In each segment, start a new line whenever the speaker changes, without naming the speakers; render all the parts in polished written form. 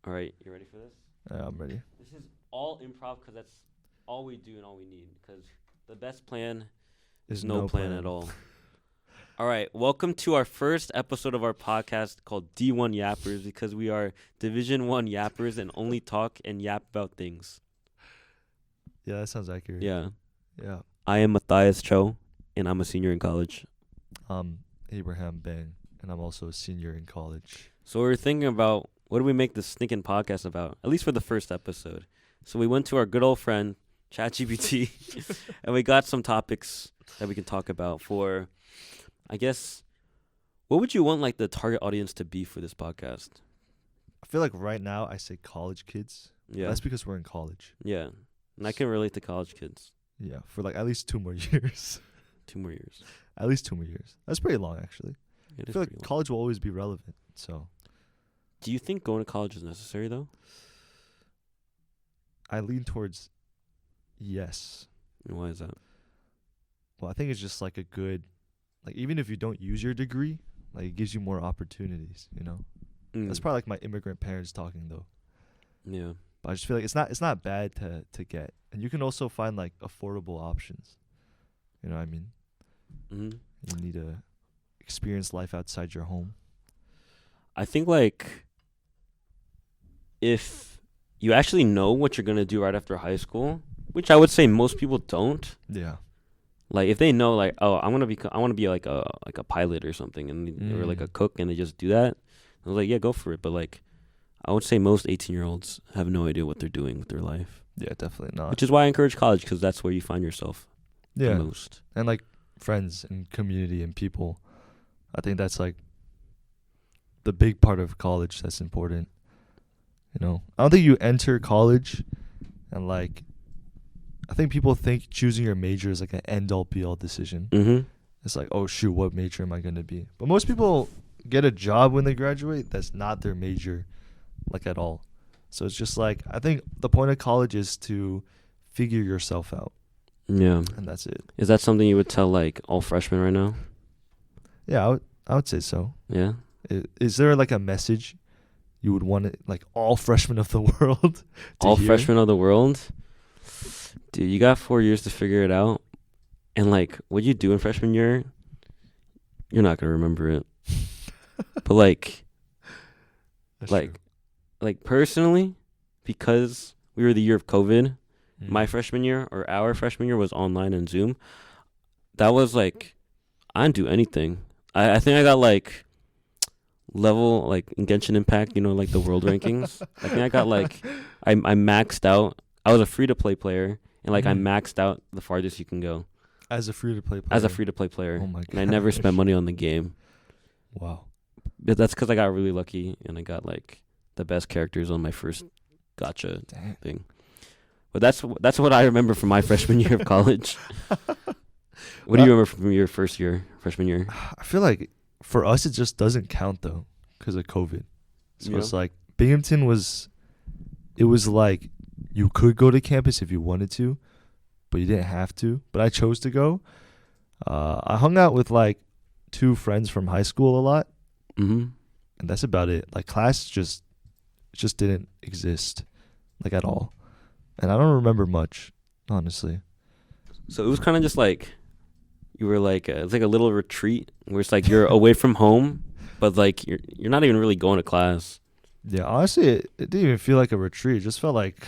All right, you ready for this?
Yeah, I'm ready.
This is all improv because that's all we do and all we need. Because the best plan is no plan at all. All right, welcome to our first episode of our podcast called D1 Yappers because we are Division 1 Yappers and only talk and yap about things.
Yeah, that sounds accurate.
Yeah.
Yeah.
I am Matthias Cho, and I'm a senior in college.
I'm Abraham Bang, and I'm also a senior in college.
So we were thinking about what do we make this stinking podcast about, at least for the first episode. So we went to our good old friend, ChatGPT, and we got some topics that we can talk about for, I guess, what would you want like the target audience to be for this podcast?
I feel like right now I say college kids.
Yeah.
That's because we're in college.
Yeah. And I can relate to college kids.
Yeah, for like at least 2 more years.
2 more years.
At least 2 more years. That's pretty long, actually.
It
I
is
feel like
pretty long.
college will always be relevant. So
Do you think going to college is necessary, though?
I lean towards yes.
And why is that?
Well, I think it's just like a good, like even if you don't use your degree, like it gives you more opportunities, you know? That's probably like my immigrant parents talking though.
Yeah.
But I just feel like it's not bad to get. And you can also find like affordable options. You know what I mean?
Mm-hmm.
You need to experience life outside your home.
I think, like, if you actually know what you're going to do right after high school, which I would say most people don't.
Yeah.
Like, if they know, like, oh, I want to be like a pilot or something, and or like a cook, and they just do that, I was like, yeah, go for it. But like, I would say most 18-year-olds have no idea what they're doing with their life.
Yeah, definitely not.
Which is why I encourage college, because that's where you find yourself the most.
And like friends and community and people. I think that's like the big part of college that's important. You know, I don't think you enter college and like, I think people think choosing your major is like an end all be all decision.
Mm-hmm.
It's like, oh shoot, what major am I going to be? But most people get a job when they graduate that's not their major, like at all. So it's just like, I think the point of college is to figure yourself out.
Yeah.
And that's it.
Is that something you would tell like all freshmen right now?
Yeah, I would say so.
Yeah.
Is there like a message you would want it, like all freshmen of the world to
all
hear?
freshmen of the world? Dude, you got 4 years to figure it out. And like what you do in freshman year, you're not going to remember it. But like,
That's
like,
true.
like personally, because we were the year of COVID, my freshman year or our freshman year was online and Zoom. That was like, I didn't do anything. I think I got like level like in Genshin Impact, you know, like the world rankings. I think I got like I maxed out. I was a free to play player and like I maxed out the farthest you can go.
As a free to play player.
As a free to play player.
Oh my god.
And I never spent money on the game.
Wow.
But that's because I got really lucky and I got like the best characters on my first gacha thing. But that's what I remember from my freshman year of college. What do you remember from your first year, freshman year?
I feel like for us it just doesn't count though because of COVID. So
Yeah.
it's like Binghamton was like you could go to campus if you wanted to, but you didn't have to. But I chose to go. I hung out with like 2 friends from high school a lot.
Mm-hmm.
And that's about it. Like class just didn't exist like at all. And I don't remember much, honestly.
So it was kind of just like you were like it's like a little retreat where it's like you're away from home, but like you're not even really going to class.
Yeah, honestly, it didn't even feel like a retreat. It just felt like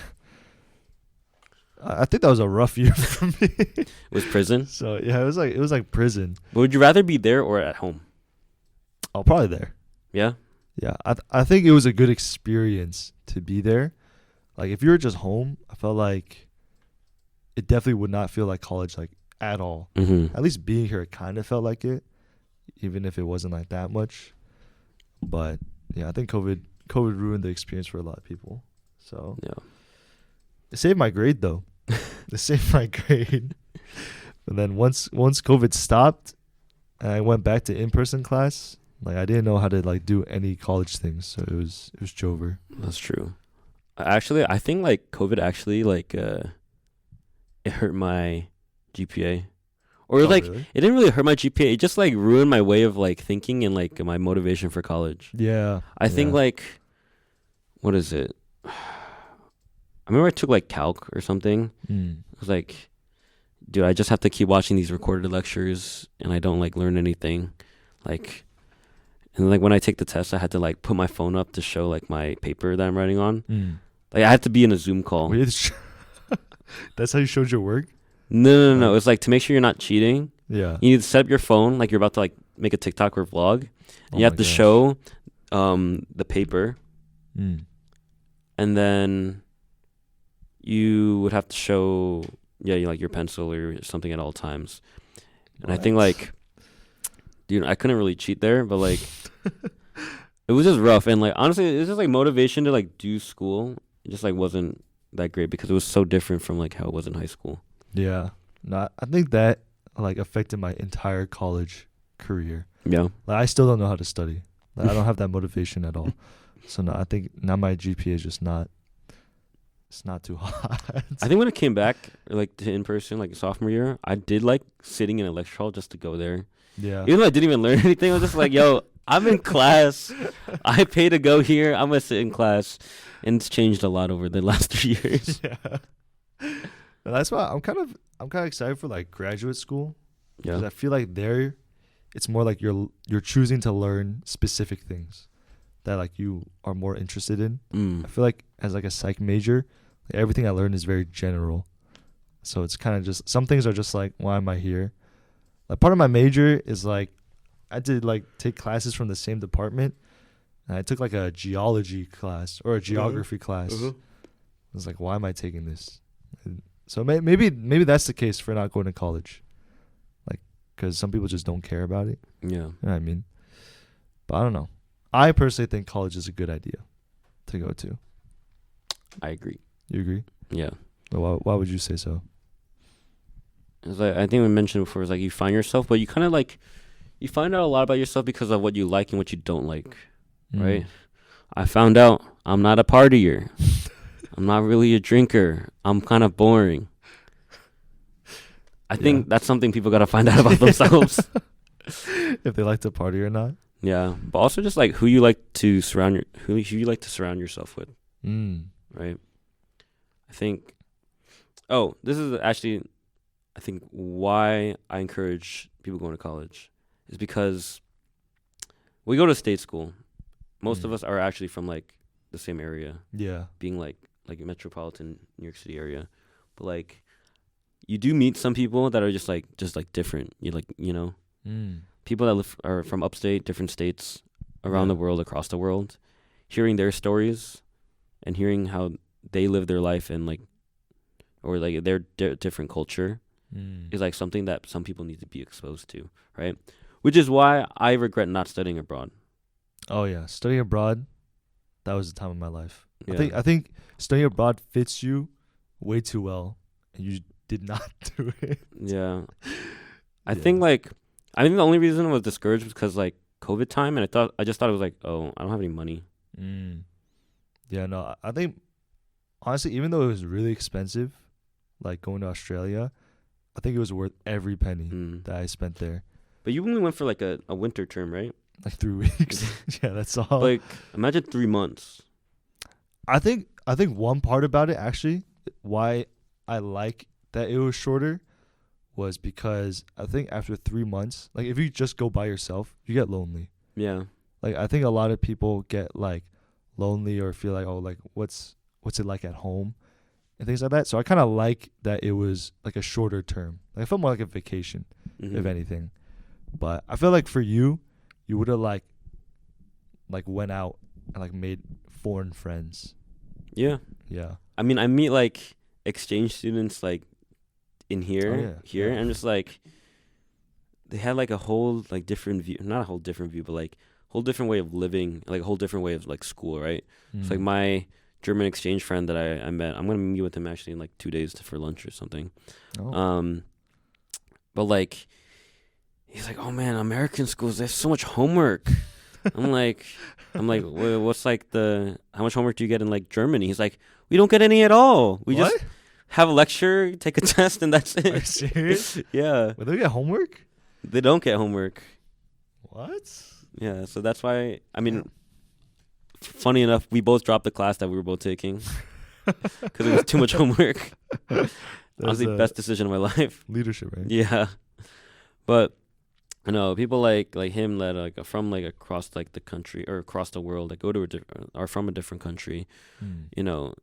I think that was a rough year for me.
It was prison.
So yeah, it was like prison.
But would you rather be there or at home?
Oh, probably there.
Yeah.
Yeah, I think it was a good experience to be there. Like if you were just home, I felt like it definitely would not feel like college like at all.
Mm-hmm.
At least being here, it kind of felt like it, even if it wasn't like that much. But yeah, I think COVID ruined the experience for a lot of people. So
Yeah.
it saved my grade though. It saved my grade. And then once COVID stopped, and I went back to in-person class, like I didn't know how to like do any college things, so it was Jover.
That's true. Actually, I think like COVID actually like it hurt my GPA. Or like
really?
it didn't really hurt my GPA. It just like ruined my way of like thinking and like my motivation for college.
Yeah.
I think like what is it? I remember I took like calc or something.
Mm.
I was like, dude, I just have to keep watching these recorded lectures and I don't like learn anything. Like, and like when I take the test, I had to like put my phone up to show like my paper that I'm writing on.
Mm.
Like I had to be in a Zoom call.
Wait, that's how you showed your work?
No. It's like to make sure you're not cheating.
Yeah.
You need to set up your phone like you're about to like make a TikTok or vlog. And you have to
gosh.
show the paper.
Mm.
And then you would have to show like your pencil or something at all times. And I think like, dude, I couldn't really cheat there, but like it was just rough. And like honestly, it was just like motivation to like do school. It just like wasn't that great because it was so different from like how it was in high school.
Yeah. No, I think that like affected my entire college career.
Yeah.
Like I still don't know how to study. Like I don't have that motivation at all. So no, I think now my GPA is just not. It's not too hot.
I think when it came back like to in person, like sophomore year, I did like sitting in a lecture hall just to go there.
Yeah.
Even though I didn't even learn anything, I was just like, yo, I'm in class. I pay to go here. I'm gonna sit in class. And it's changed a lot over the last 3 years.
Yeah. And that's why I'm kind of excited for like graduate school. Because I feel like there it's more like you're choosing to learn specific things that like you are more interested in. I feel like as like a psych major, like, everything I learned is very general. So it's kind of just some things are just like, why am I here? Like part of my major is like I did like take classes from the same department. And I took like a geology class or a geography class. I was like, why am I taking this? And so maybe that's the case for not going to college. Like, because some people just don't care about it.
Yeah.
You know what I mean? But I don't know. I personally think college is a good idea to go to.
I agree.
You agree?
Yeah.
But why would you say so?
It's like I think we mentioned before, it's like you find yourself, but you kind of like you find out a lot about yourself because of what you like and what you don't like. Right? I found out I'm not a partier. I'm not really a drinker. I'm kind of boring. I think that's something people got to find out about themselves.
If they like to party or not.
Yeah, but also just like who you like to surround yourself with. Right? I think this is actually I think why I encourage people going to college is because we go to state school. Most of us are actually from like the same area. Yeah. Being like metropolitan New York City area. But like you do meet some people that are just like different. You like, you know, people that are from upstate, different states around the world, across the world, hearing their stories and hearing how they live their life and like or like their different culture is like something that some people need to be exposed to, right? Which is why I regret not studying abroad.
Oh yeah, studying abroad, that was the time of my life.
Yeah.
I think studying abroad fits you way too well, and you did not do it.
Yeah, I think the only reason I was discouraged was because like COVID time, and I just thought it was like, oh, I don't have any money.
Yeah, no, I think honestly, even though it was really expensive, like going to Australia, I think it was worth every penny that I spent there.
But you only went for like a winter term, right?
Like 3 weeks. Yeah, that's all.
Like imagine 3 months.
I think one part about it actually, why I like that it was shorter, was because I think after 3 months, like if you just go by yourself, you get lonely. Yeah. Like I think a lot of people get like lonely or feel like, oh, like what's it like at home and things like that. So I kind of like that it was like a shorter term. Like I felt more like a vacation, if anything. But I feel like for you would have like went out and like made foreign friends. Yeah. Yeah.
I mean, I meet like exchange students like in here, and I'm just like, they had like a whole like different view, not a whole different view, but like whole different way of living, like a whole different way of like school, right? It's like my German exchange friend that I met, I'm gonna meet with him actually in like 2 days for lunch or something. But like he's like, oh man, American schools, they have so much homework. I'm like, well, what's like how much homework do you get in like Germany? He's like, we don't get any at all. We just have a lecture, take a test, and that's it.
Are you serious?
Yeah.
But they get homework?
They don't get homework.
What?
Yeah, so that's why, I mean, funny enough, we both dropped the class that we were both taking because it was too much homework. Honestly, best decision of my life.
Leadership, right?
Yeah, but you know, people like him that from like across like the country or across the world, that go to are from a different country. You know,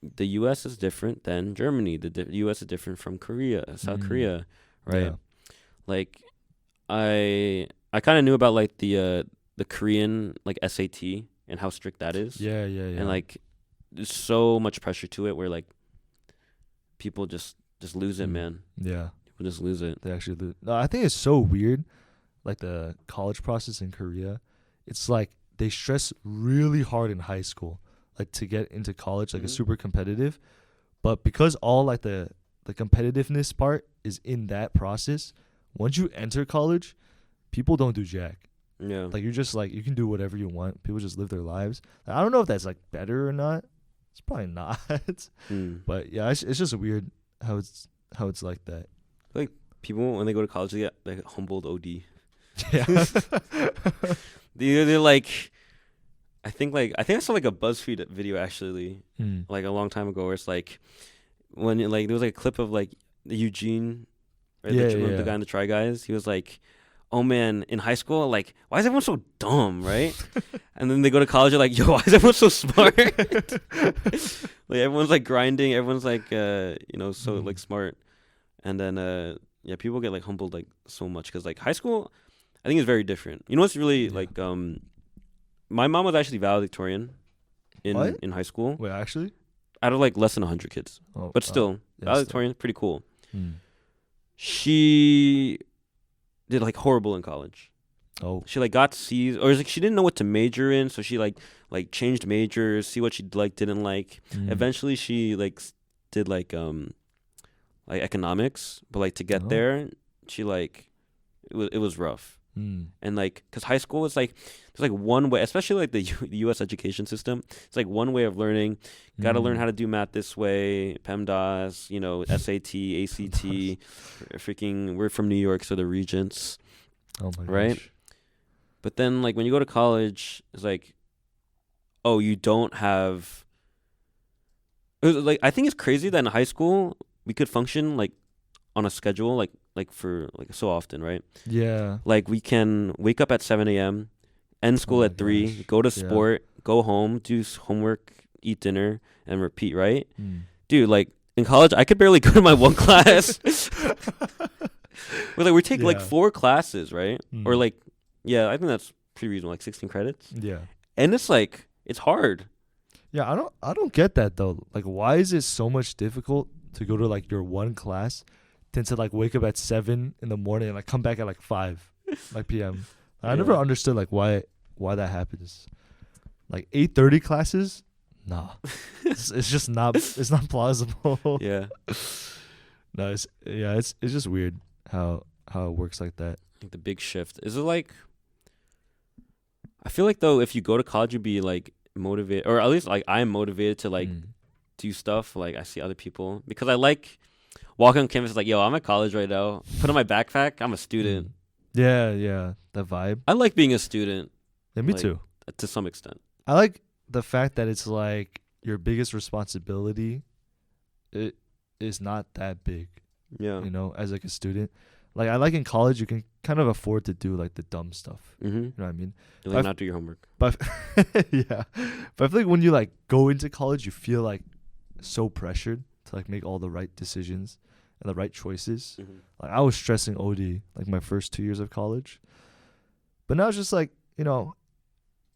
the U.S. is different than Germany. The U.S. is different from Korea, South Korea, right?
Yeah.
Like, I kind of knew about like the Korean like SAT and how strict that is.
Yeah.
And like, there's so much pressure to it where like people just lose it, man.
Yeah.
People just lose it.
They actually lose. No, I think it's so weird, like the college process in Korea. It's like they stress really hard in high school, like to get into college, like it's super competitive. But because all like the competitiveness part is in that process, once you enter college, people don't do jack.
Yeah.
Like you're just like you can do whatever you want. People just live their lives. Like, I don't know if that's like better or not. It's probably not. But yeah, it's just weird how it's like that.
Like people when they go to college, they get like humbled OD.
Yeah.
they're like, I think I saw like a BuzzFeed video actually,
Hmm.
like a long time ago, where it's like when like there was like a clip of like Eugene, right? The guy in the Try Guys. He was like, "Oh man, in high school, like, why is everyone so dumb, right?" And then they go to college, they're like, "Yo, why is everyone so smart?" Like everyone's like grinding, everyone's like so like smart, and then yeah, people get like humbled like so much because like high school, I think is very different. You know what's really like my mom was actually valedictorian in high school.
Wait, actually?
Out of like less than 100 kids,
Oh,
but still
yeah,
valedictorian, pretty cool.
Hmm.
She did like horrible in college.
Oh.
She like got C's, or like she didn't know what to major in, so she like changed majors, see what she like didn't like. Eventually, she like did like economics, but like to get there, she like it was rough. And like, cause high school is like there's like one way, especially like the U.S. education system. It's like one way of learning. Got to learn how to do math this way, PEMDAS, SAT, ACT. Freaking, we're from New York, so the Regents.
Oh my
right?
gosh.
But then like when you go to college, it's like, oh, you don't have. It was, like, I think it's crazy that in high school we could function like on a schedule like for like so often, right?
Yeah.
Like we can wake up at 7 a.m., end school at 3,
gosh.
go to sport, go home, do homework, eat dinner, and repeat, right? Dude, like in college, I could barely go to my one class. We're like, we take like 4 classes, right? Or like, yeah, I think that's pretty reasonable, like 16 credits.
Yeah.
And it's like, it's hard.
Yeah, I don't get that though. Like, why is it so much difficult to go to like your one class than to like wake up at 7 in the morning and like come back at like 5 like p.m. I never understood like why that happens. Like 8:30 classes, nah, it's just not plausible.
Yeah.
No, it's just weird how it works like that.
Like the big shift. Is it like, I feel like though if you go to college you'd be like motivated, or at least like I'm motivated to like do stuff. Like I see other people because I like walking on campus like, yo, I'm at college right now. Put on my backpack, I'm a student.
Yeah, that vibe.
I like being a student.
Yeah, me
like,
too.
To some extent.
I like the fact that it's like your biggest responsibility. It is not that big.
Yeah.
As like a student. Like I like in college you can kind of afford to do like the dumb stuff. You know what I mean?
You like not do your homework.
But yeah. But I feel like when you like go into college you feel like so pressured to like make all the right decisions and the right choices. Like I was stressing OD like my first 2 years of college. But now it's just like, now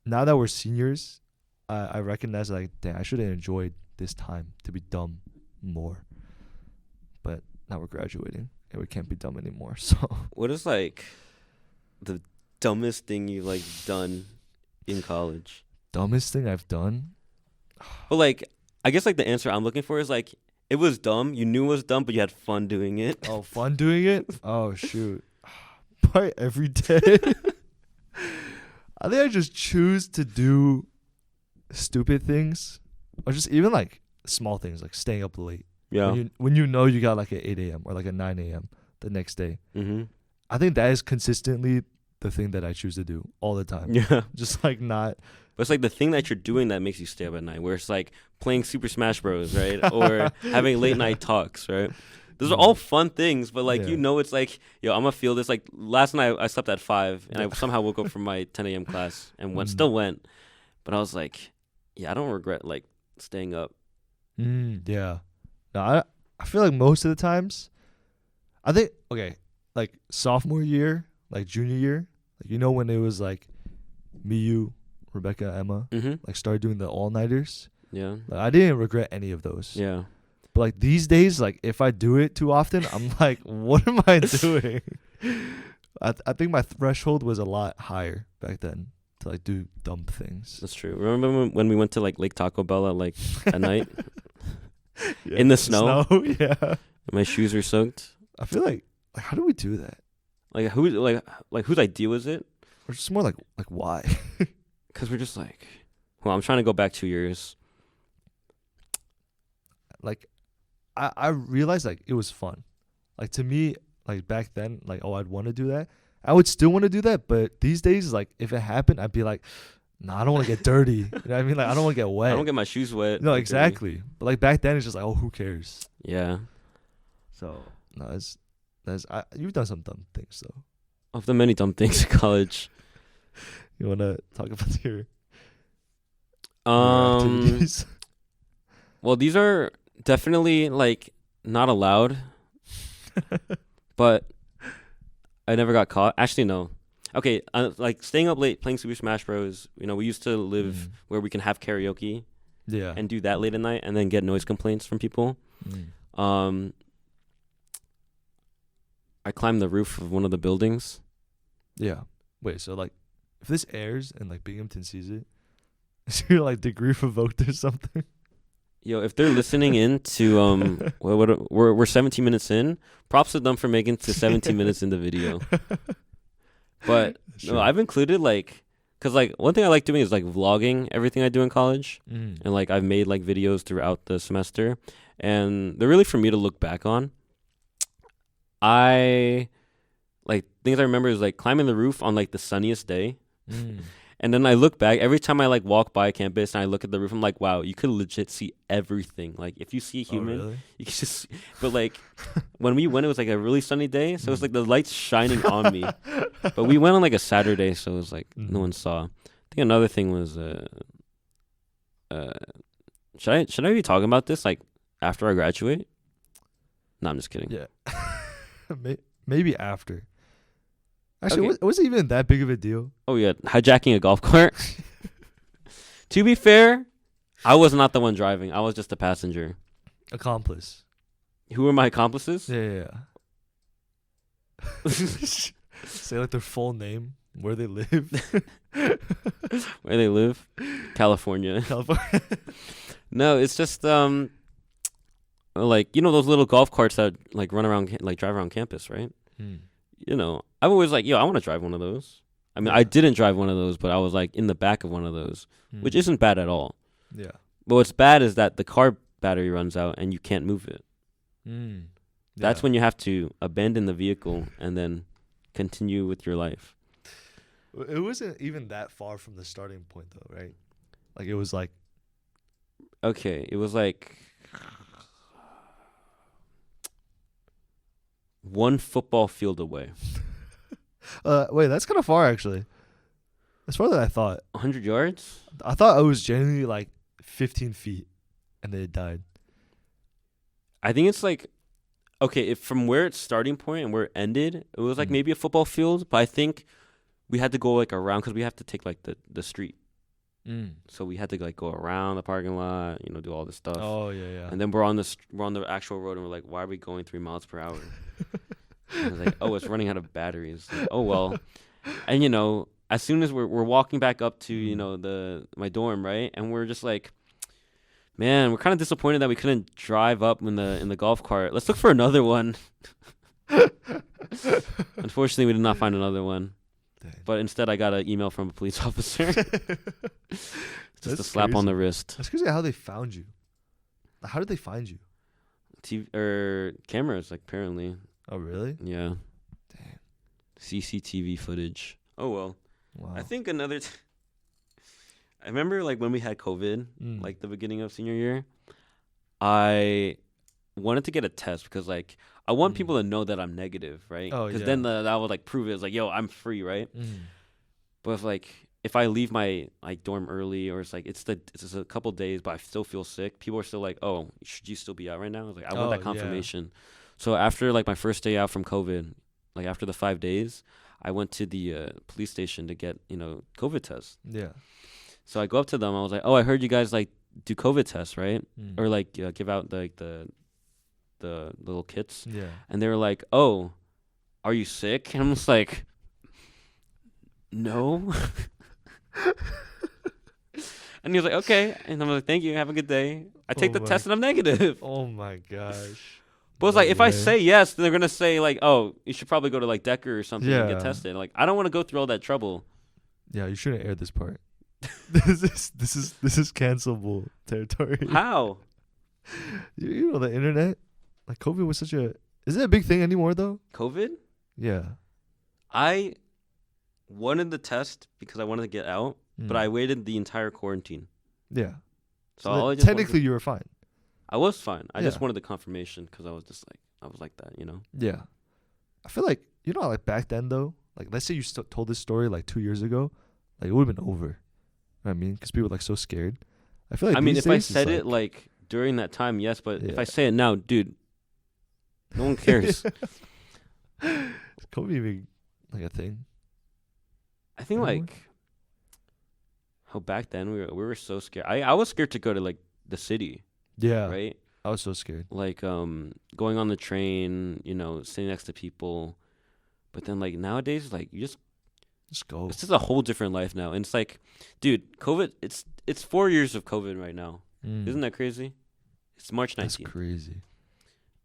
that we're seniors, I recognize like, dang, I should have enjoyed this time to be dumb more. But now we're graduating and we can't be dumb anymore. So
what is like the dumbest thing you've like done in college?
Dumbest thing I've done?
But like, I guess like the answer I'm looking for is like, it was dumb. You knew it was dumb, but you had fun doing it.
Oh, fun doing it? Oh, shoot. Probably every day. I think I just choose to do stupid things, or just even like small things like staying up late.
Yeah.
When you know you got like at 8 a.m. or like at 9 a.m. the next day. I think that is consistently the thing that I choose to do all the time.
Yeah.
Just like not
But it's like the thing that you're doing that makes you stay up at night, where it's like playing Super Smash Bros, right? Or having late night talks, right? Those are all fun things, but like it's like, yo, I'm gonna feel this. Like last night I slept at 5 and I somehow woke up from my 10 a.m. class and still went. But I was like, yeah, I don't regret like staying up.
Yeah. No, I feel like most of the times, I think, okay, like sophomore year, like junior year, like when it was like me, you, Rebecca, Emma, like started doing the all-nighters.
Yeah.
Like, I didn't regret any of those.
Yeah.
But like these days, like if I do it too often, I'm like, what am I doing? I think my threshold was a lot higher back then to like do dumb things.
That's true. Remember when we went to like Lake Taco Bell at night? In the snow?
Yeah.
My shoes were soaked.
I feel like how do we do that?
Like whose idea was it?
Or just more like why?
Because we're just like, well, I'm trying to go back 2 years.
Like, I realized like it was fun. Like to me, like back then, like I'd want to do that. I would still want to do that, but these days, like if it happened, I'd be like, nah, I don't want to get dirty. You know what I mean? Like I don't want to get wet.
I don't get my shoes wet.
No, exactly. But like back then, it's just like, oh, who cares?
Yeah.
So no, you've done some dumb things though.
Of the many dumb things in college.
You want to talk about your
activities? Well, these are definitely like not allowed, but I never got caught. Actually, no. Okay, like staying up late playing Super Smash Bros. We used to live where we can have karaoke, and do that late at night, and then get noise complaints from people. I climbed the roof of one of the buildings.
Yeah. Wait. So like, if this airs and like Binghamton sees it, is your like degree revoked or something?
Yo, if they're listening in to we're 17 minutes in. Props to them for making to 17 minutes in the video. But no, I've included like, cause like one thing I like doing is like vlogging everything I do in college, and like I've made like videos throughout the semester, and they're really for me to look back on. I like things I remember is like climbing the roof on like the sunniest day. And then I look back every time I like walk by campus and I look at the roof. I'm like, wow, you could legit see everything. Like if you see a human,
really?
you can just. But like when we went, it was like a really sunny day, so it was like the lights shining on me. But we went on like a Saturday, so it was like no one saw. I think another thing was, should I be talking about this like after I graduate? No, I'm just kidding.
Yeah, maybe after. Actually, okay. It wasn't even that big of a deal.
Oh, yeah. Hijacking a golf cart. To be fair, I was not the one driving. I was just a passenger.
Accomplice.
Who were my accomplices?
Yeah. Say like their full name, where they live.
Where they live? California. No, it's just like those little golf carts that like run around, like drive around campus, right? I'm always like, yo, I want to drive one of those. I mean, I didn't drive one of those, but I was like in the back of one of those, which isn't bad at all.
Yeah.
But what's bad is that the car battery runs out and you can't move it. That's when you have to abandon the vehicle and then continue with your life.
It wasn't even that far from the starting point, though, right? Like, it was like...
Okay, it was like... one football field away.
Wait, that's kind of far, actually. That's farther than I thought.
100 yards?
I thought it was genuinely like 15 feet, and then it died.
I think it's like, okay, if from where it's starting point and where it ended, it was like maybe a football field, but I think we had to go like around because we have to take like the street. So we had to like go around the parking lot, do all this stuff.
Oh yeah.
And then we're on the actual road, and we're like, why are we going 3 miles per hour? And I was like, oh, it's running out of batteries. Like, oh well. And as soon as we're walking back up to my dorm, right, and we're just like, man, we're kind of disappointed that we couldn't drive up in the golf cart. Let's look for another one. Unfortunately, we did not find another one. But instead, I got an email from a police officer. Just a slap
crazy.
On the wrist.
That's crazy how they found you. How did they find you?
Cameras, like, apparently.
Oh, really?
Yeah.
Damn.
CCTV footage. Oh, well.
Wow.
I think another... I remember like when we had COVID, like the beginning of senior year, I wanted to get a test because like I want people to know that I'm negative, right?
Oh,
Because
yeah.
then that would like prove it. It's like, yo, I'm free, right? But if I leave my like dorm early, or it's just a couple days, but I still feel sick, people are still like, oh, should you still be out right now? I was like, I want that confirmation. So after like my first day out from COVID, like after the 5 days, I went to the police station to get COVID test.
Yeah.
So I go up to them. I was like, oh, I heard you guys like do COVID tests, right? Or like give out like the little kits.
Yeah.
And they were like, oh, are you sick? And I'm just like, no. And he was like, okay. And I'm like, thank you. Have a good day. I take the test and I'm negative.
Oh my gosh.
But it's like, if I say yes, then they're going to say like, oh, you should probably go to like Decker or something and get tested. Like, I don't want to go through all that trouble.
Yeah, you shouldn't air this part. This is cancelable territory.
How?
You know the internet? Like COVID was is it a big thing anymore though?
COVID?
Yeah.
I wanted the test because I wanted to get out, but I waited the entire quarantine.
Yeah.
So
technically you were fine.
I was fine. I just wanted the confirmation because I was like that,
Yeah. I feel like, like back then though, like let's say you told this story like 2 years ago, like it would have been over. You know what I mean? Because people were like so scared. I feel like
if I said it like during that time, yes, but if I say it now, dude, no one cares.
Is COVID even like a thing?
I think like how back then we were so scared. I was scared to go to like the city.
Yeah.
Right?
I was so scared.
Like going on the train, sitting next to people. But then like nowadays, like you just
go.
It's just a whole different life now. And it's like, dude, COVID, it's 4 years of COVID right now. Isn't that crazy? It's March 19th.
That's crazy.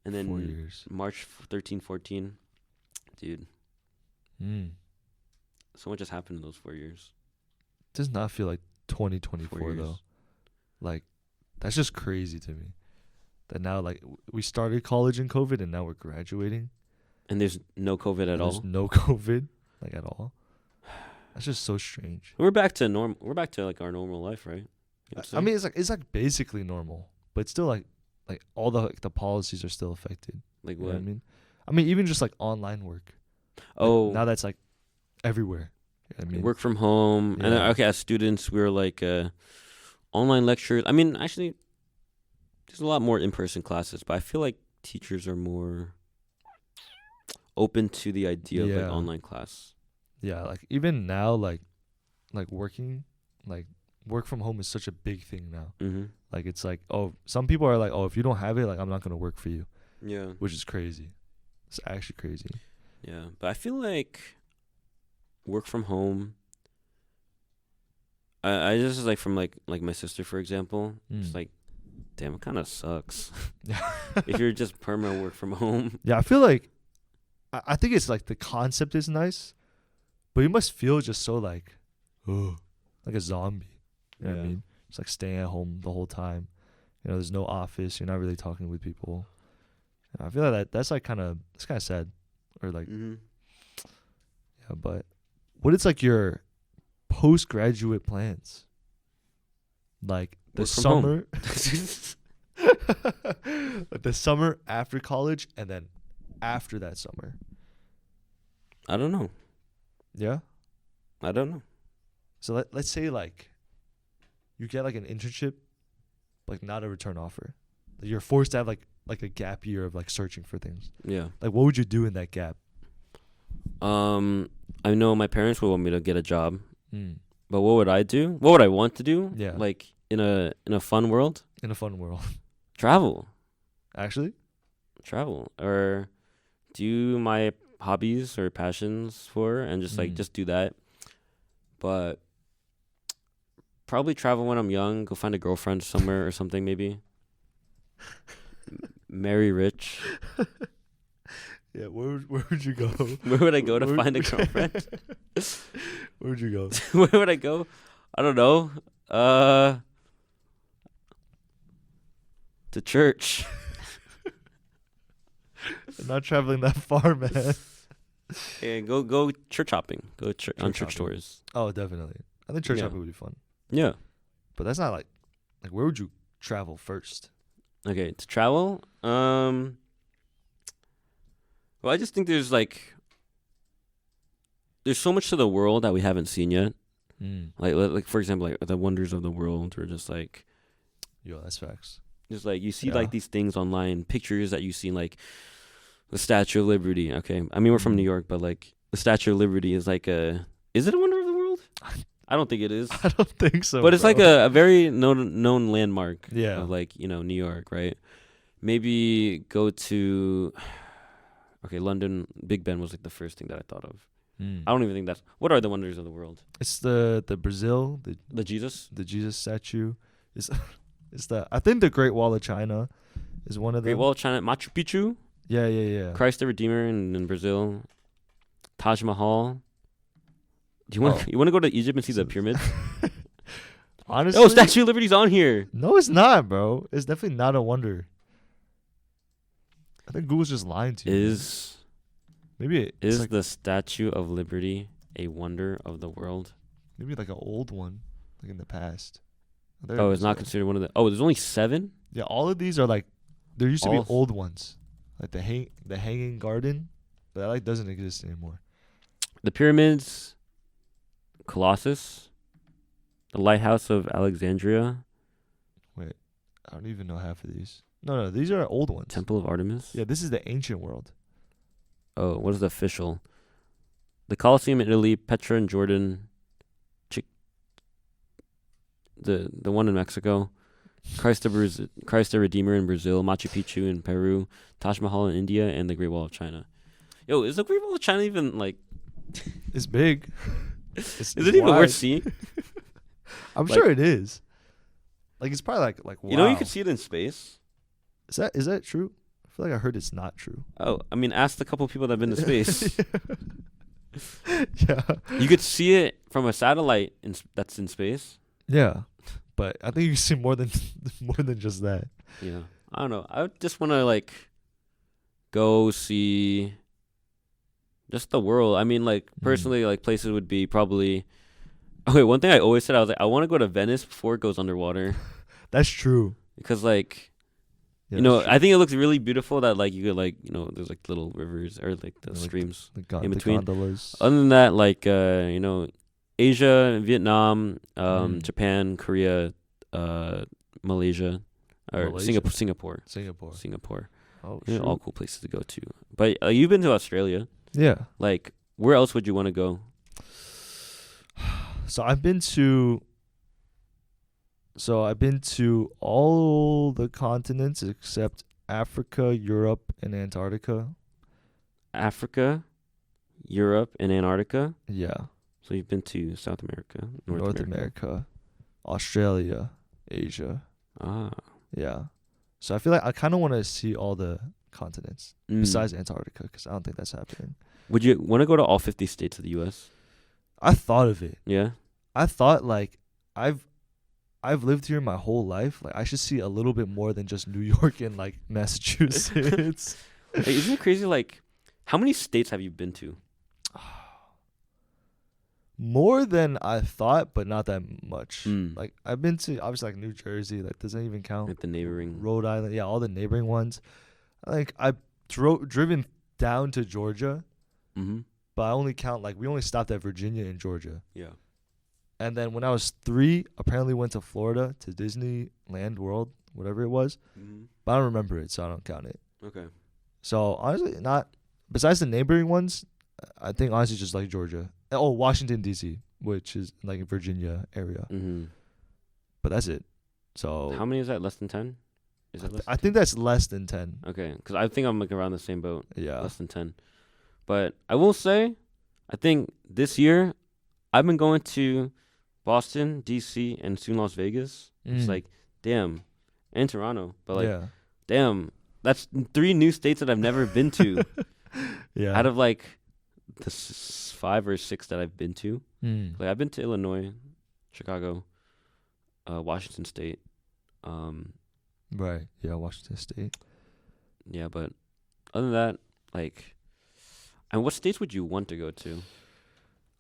And then
4 years.
March 13, 14. Dude. So much has happened in those 4 years.
It does not feel like 2024 though. Like, that's just crazy to me. That now, like, we started college in COVID and now we're graduating.
And there's no COVID at all?
There's no COVID, like, at all. That's just so strange.
We're back to like our normal life, right?
I mean, it's like basically normal, but it's still like all the policies are still affected.
Like
what?
You know
I mean? Even just like online work.
Oh,
like, now that's like everywhere. You know what I mean,
work from home, and as students, we were like online lectures. I mean, actually, there's a lot more in-person classes, but I feel like teachers are more open to the idea of like online class.
Yeah, like even now, like working, like work from home is such a big thing now. Like it's like, oh, some people are like, oh, if you don't have it, like I'm not gonna work for you.
Yeah,
which is crazy. It's actually crazy.
Yeah, but I feel like work from home. I just like from like my sister, for example. It's like, damn, it kind of sucks. If you're just perma work from home.
Yeah, I feel like I think it's like the concept is nice, but you must feel just so like a zombie. You know what I mean? Just like staying at home the whole time. There's no office. You're not really talking with people. I feel like that's like kind of sad, or like yeah. But what is like your postgraduate plans? Like the summer, like the summer after college, and then after that summer.
I don't know.
Yeah,
I don't know.
So let's say like you get like an internship, like not a return offer. You're forced to have like a gap year of like searching for things. Yeah. Like what would you do in that gap?
I know my parents would want me to get a job. But what would I do? What would I want to do? Yeah. Like in a fun world?
In a fun world.
Travel.
Actually?
Travel. Or do my hobbies or passions and just do that. But probably travel when I'm young, go find a girlfriend somewhere or something maybe. Marry rich.
Yeah, where would you go?
Where would I go to find a girlfriend?
Where would you go?
Where would I go? I don't know. To church.
I'm not traveling that far, man.
Yeah, go church hopping. Go on church tours.
Oh, definitely. I think church hopping would be fun.
Yeah.
But that's not like where would you travel first?
Okay, to travel. Well, I just think there's so much to the world that we haven't seen yet. Like for example, like the wonders of the world, or just like
Yo, that's facts.
just like you see
Yeah.
like these things online, pictures that you see like the Statue of Liberty. Okay, I mean we're from New York, but like the Statue of Liberty is like is it a wonder of the world? I don't think it is,
I don't think so.
but it's
bro.
like a very known landmark
Yeah.
of like New York, right? Maybe go to London. Big Ben was like the first thing that I thought of. I don't even think that's what are the wonders of the world.
It's the Brazil,
The Jesus,
the Jesus statue. It's I think the Great Wall of China is one of them.
Great Wall of China, Machu Picchu,
Yeah.
Christ the Redeemer in Brazil, Taj Mahal. Do you
Oh.
want to go to Egypt and see the pyramids?
Honestly,
Oh, Statue of Liberty's on here.
no, it's not, bro. It's definitely not a wonder. I think Google's just lying to you. Maybe it's
Is
like,
the Statue of Liberty a wonder of the world?
maybe like an old one, like in the past. There
Oh,
it
it's
is,
not
though.
considered one of the. Oh, there's only 7.
Yeah, all of these are like there used to
All-
be old ones, like the hanging garden, but that like doesn't exist anymore.
The pyramids, Colossus, the Lighthouse of Alexandria,
Wait, I don't even know half of these. No, these are old ones.
Temple of Artemis.
Yeah, this is the ancient world.
Oh, what is the official? The Colosseum in Italy, Petra in Jordan, the one in Mexico, Christ the Redeemer in Brazil, Machu Picchu in Peru, Taj Mahal in India, and the Great Wall of China. Yo, is the Great Wall of China even like?
It's big.
Is it even worth seeing?
I'm
like-
sure it is. Like it's probably like wow.
You know, you could see it in space.
Is that true? I feel like I heard it's not true.
Oh, I mean, ask the couple people that have been to space.
Yeah.
You could see it from a satellite that's in space.
Yeah. But I think you can see more than just that.
Yeah, I don't know. I would just want to like go see just the world. I mean, like personally, like places would be probably. Okay, one thing I always said, I was like, I want to go to Venice before it goes underwater
That's true.
because like.
Yeah,
You know,
that's true.
I think it looks really beautiful that like you could like there's like little rivers or like the
Like
streams
the
in between.
gondolas.
Other than that, like Asia, Vietnam,
Mm.
Japan, Korea, Malaysia, or
Malaysia?
Singapore.
Singapore. Oh,
You know,
shoot.
all cool places to go to. But you've been to Australia.
Yeah.
Like, where else would you want to go?
So I've been to all the continents except Africa, Europe, and Antarctica.
Africa, Europe, and Antarctica.
Yeah.
So you've been to South America,
North America, Australia, Asia.
Ah.
Yeah. So I feel like I kind of want to see all the continents besides Antarctica because I don't think that's happening.
Would you want to go to all 50 states of the U.S.?
I thought of it.
Yeah.
I thought like I've lived here my whole life. Like I should see a little bit more than just New York and like Massachusetts.
Hey, isn't it crazy? Like, how many states have you been to?
More than I thought, but not that much.
Mm.
Like I've been to obviously like New Jersey. Like doesn't even count.
Like the neighboring.
Rhode Island. Yeah, all the neighboring ones. Like I've driven down to Georgia,
Mm-hmm.
but I only count like we only stopped at Virginia and Georgia.
Yeah.
And then when I was 3, apparently went to Florida to Disneyland World, whatever it was.
Mm-hmm.
But I don't remember it, so I don't count it.
Okay.
So honestly, not besides the neighboring ones, I think honestly just like Georgia. Oh, Washington D.C., which is like Virginia area.
Mm-hmm.
But that's it. So
How many is that? Less than 10? Is that less?
I think that's less than 10.
Okay, because I think I'm like around the same boat.
Yeah.
Less than 10. But I will say, I think this year I've been going to Boston, D.C., and soon Las Vegas. It's like, damn, and Toronto. But like,
yeah.
damn, that's 3 new states that I've never been to.
Yeah.
Out of like the 5 or 6 that I've been to.
Mm.
Like I've been to Illinois, Chicago, Washington State.
Right. Yeah, Washington State.
Yeah, but other than that, like, and what states would you want to go to?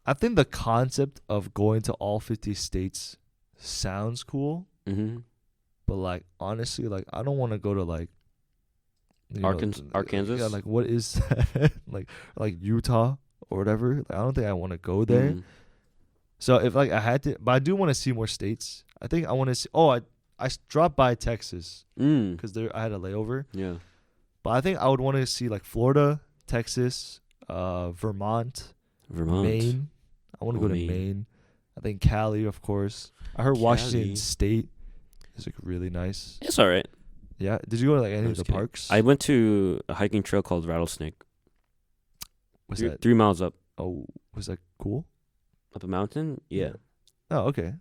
I think the concept of going to all 50 states sounds cool,
Mm-hmm.
but like honestly, like I don't want to go to like
Arkansas.
Yeah, like what is that? like Utah or whatever. Like, I don't think I want to go there.
Mm.
So if like I had to, but I do want to see more states. I think I want to see. Oh, dropped by Texas
Mm.
because there I had a layover.
Yeah.
But I think I would want to see like Florida, Texas, Vermont, Maine. I want to go to Maine. I think Cali, of course. I heard Washington
Cali.
State is like really nice.
It's all right.
Yeah. Did you go to like any
I'm
of the
just kidding.
parks?
I went to a hiking trail called Rattlesnake.
Was
Three,
that
3 miles up
was that cool?
a mountain. Yeah.
Oh, okay.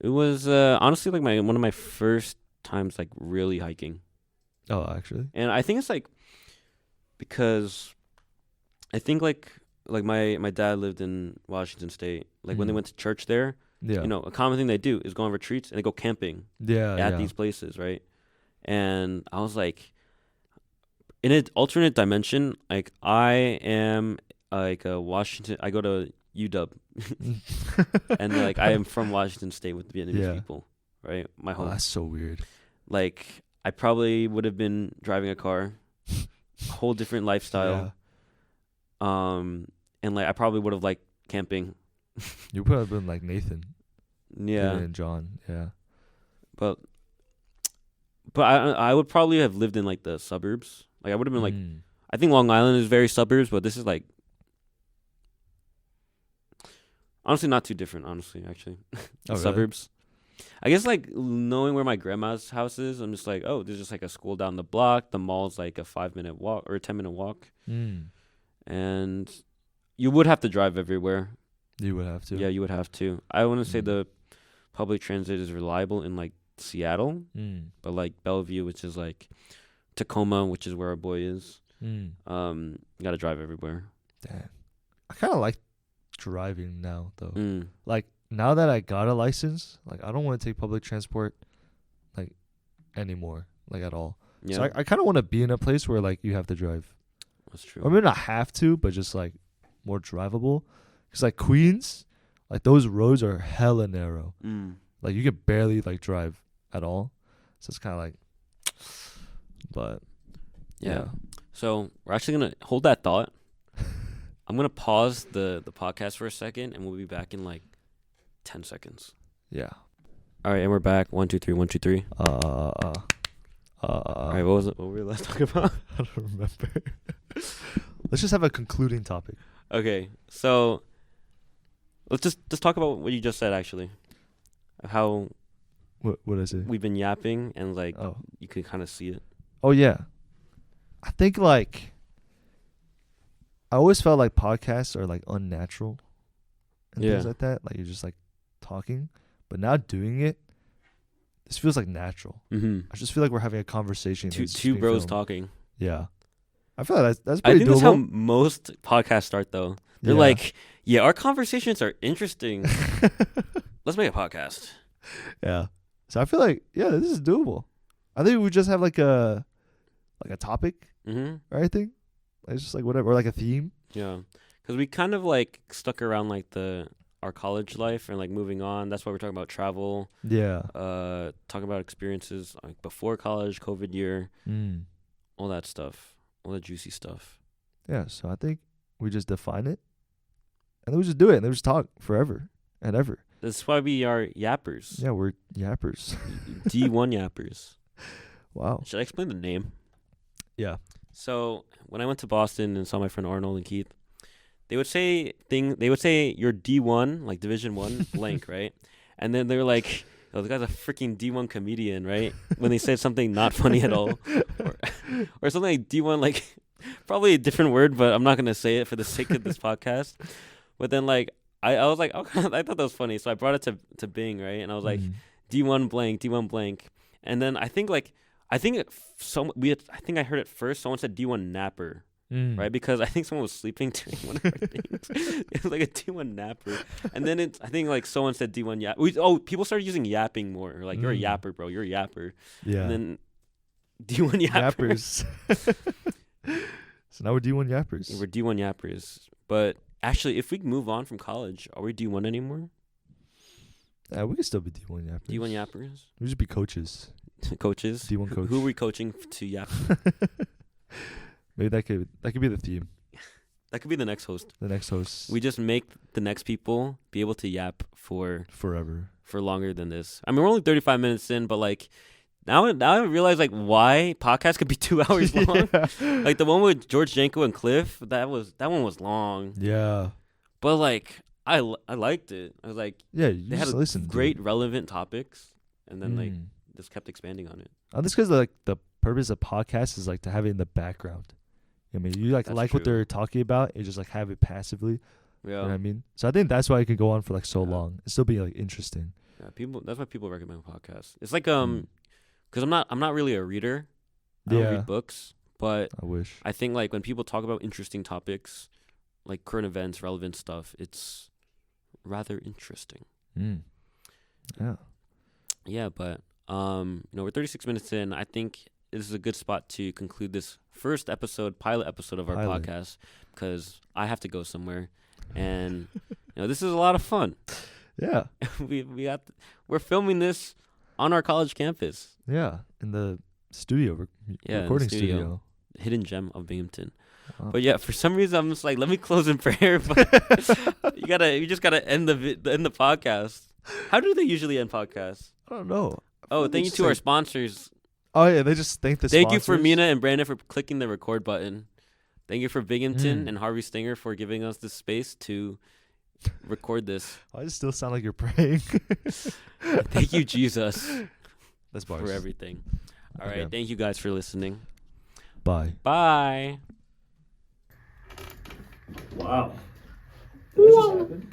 It was honestly like one of my first times like really hiking.
Oh, actually.
And I think it's like because I think like my dad lived in Washington State. Like when they went to church there,
Yeah.
you know, a common thing they do is go on retreats and they go camping
Yeah.
at these places, right? And I was like, in an alternate dimension, like I am like a Washington. I go to UW, and like I am from Washington State with Vietnamese people, right? My
Oh,
home.
that's so weird.
Like I probably would have been driving a car, whole different lifestyle. And like I probably would have liked camping.
You probably have been like Nathan.
Yeah.
And John. Yeah.
But I would probably have lived in like the suburbs. Like I would have been like, I think Long Island is very suburbs, but this is like honestly not too different. Honestly, actually,
Really?
suburbs. I guess like knowing where my grandma's house is, I'm just like, oh, there's just like a school down the block. The mall's like a 5-minute walk or a 10-minute walk, and you would have to drive everywhere.
You would have to.
Yeah, you would have to. I wouldn't say the public transit is reliable in like Seattle, but like Bellevue, which is like Tacoma, which is where our boy is. You gotta drive everywhere.
Damn. I kind of like driving now, though.
Mm.
Like, now that I got a license, like, I don't want to take public transport, like, anymore, like, at all.
Yeah,
So I kind of want to be in a place where, like, you have to drive.
that's true.
Or maybe not have to, but just, like, more drivable. Because, like, Queens, like, those roads are hella narrow. Like, you could barely, like, drive at all. So it's kind of like, but,
Yeah. So we're actually going to hold that thought. I'm going to pause the podcast for a second, and we'll be back in like 10 seconds.
Yeah.
All right, and we're back. 1, 2, 3, 1, 2, 3. All right, what was it? What were we last talking about?
I don't remember. Let's just have a concluding topic.
Okay, so let's just talk about what you just said, actually. How
What did I say?
we've been yapping, and like
Oh.
you could kind of see it.
Oh, yeah. I think, like, I always felt like podcasts are, like, unnatural and
Yeah.
things like that. Like, you're just, like, talking. But now doing it, this feels, like, natural.
Mm-hmm.
I just feel like we're having a conversation. and it's just
Two
being
bros
filmed.
talking.
Yeah. I feel like that's
I
pretty
think that's how
doable.
most podcasts start, though. They're
Yeah.
like, yeah, our conversations are interesting. Let's make a podcast.
Yeah. So I feel like, yeah, this is doable. I think we just have, like a topic
Mm-hmm.
or anything. It's just, like, whatever. Or, like, a theme.
Yeah, because we kind of like stuck around like our college life and like moving on. That's why we're talking about travel.
Yeah.
Talking about experiences like before college, COVID year, all that stuff, all the juicy stuff.
Yeah, so I think we just define it, and then we just do it, and then we just talk forever and ever.
That's why we are yappers.
Yeah, we're yappers.
D1 yappers.
Wow.
Should I explain the name?
Yeah.
So when I went to Boston and saw my friend Arnold and Keith, they would say you're D1, like Division 1 blank, right? And then they were like, oh, the guy's a freaking D1 comedian, right? When they said something not funny at all. Or something like D1, like probably a different word, but I'm not going to say it for the sake of this podcast. But then like I was like, oh, I thought that was funny. So I brought it to Bing, right? And I was like, D1 blank, D1 blank. And then I think I think I heard it first. Someone said D1 napper, right? Because I think someone was sleeping during one of our things. It was like a D1 napper. And then I think like someone said D1 yap. People started using yapping more. Like, you're a yapper, bro. You're a yapper.
Yeah.
And then D1
yappers. So now we're D1 yappers.
We're D1 yappers. But actually, if we move on from college, are we D1 anymore?
Yeah, we could still be D1 yappers.
D1 yappers.
We should be coaches.
Coaches.
D1 coach.
Who are we coaching to yap?
Maybe that could be the theme.
That could be the next host.
The next host.
We just make the next people be able to yap for
longer
than this. I mean, we're only 35 minutes in, but like now I realize like why podcasts could be 2 hours long. Like the one with George Janko and Cliff, that one was long.
Yeah.
But like I liked it. I was like,
yeah,
they had great relevant topics, and then like just kept expanding on it.
That's because like the purpose of podcast is like to have it in the background. I mean, you like what they're talking about, and just like have it passively. Yeah. You know what I mean? So I think that's why it can go on for like so long. It still be like interesting.
Yeah, that's why people recommend podcasts. It's like because I'm not really a reader. I don't read books, but
I wish.
I think like when people talk about interesting topics, like current events, relevant stuff, it's rather interesting.
Yeah.
Yeah, but we're 36 minutes in. I think this is a good spot to conclude this first pilot episode of our podcast, because I have to go somewhere, and this is a lot of fun.
Yeah.
We're filming this on our college campus.
Yeah, in the studio, recording studio.
Hidden gem of Binghamton. Wow. But yeah, for some reason I'm just like, let me close in prayer. But you just gotta end the podcast. How do they usually end podcasts?
I don't know.
Oh, thank you to our sponsors.
Oh yeah, they just thank the
sponsors.
Thank
you for Mina and Brandon for clicking the record button. Thank you for Binghamton and Harvey Stinger for giving us this space to record this.
Why does it still sound like you're praying?
Thank you, Jesus.
That's bars.
For everything. All right, thank you guys for listening.
Bye.
Bye.
Wow. Did this just happen?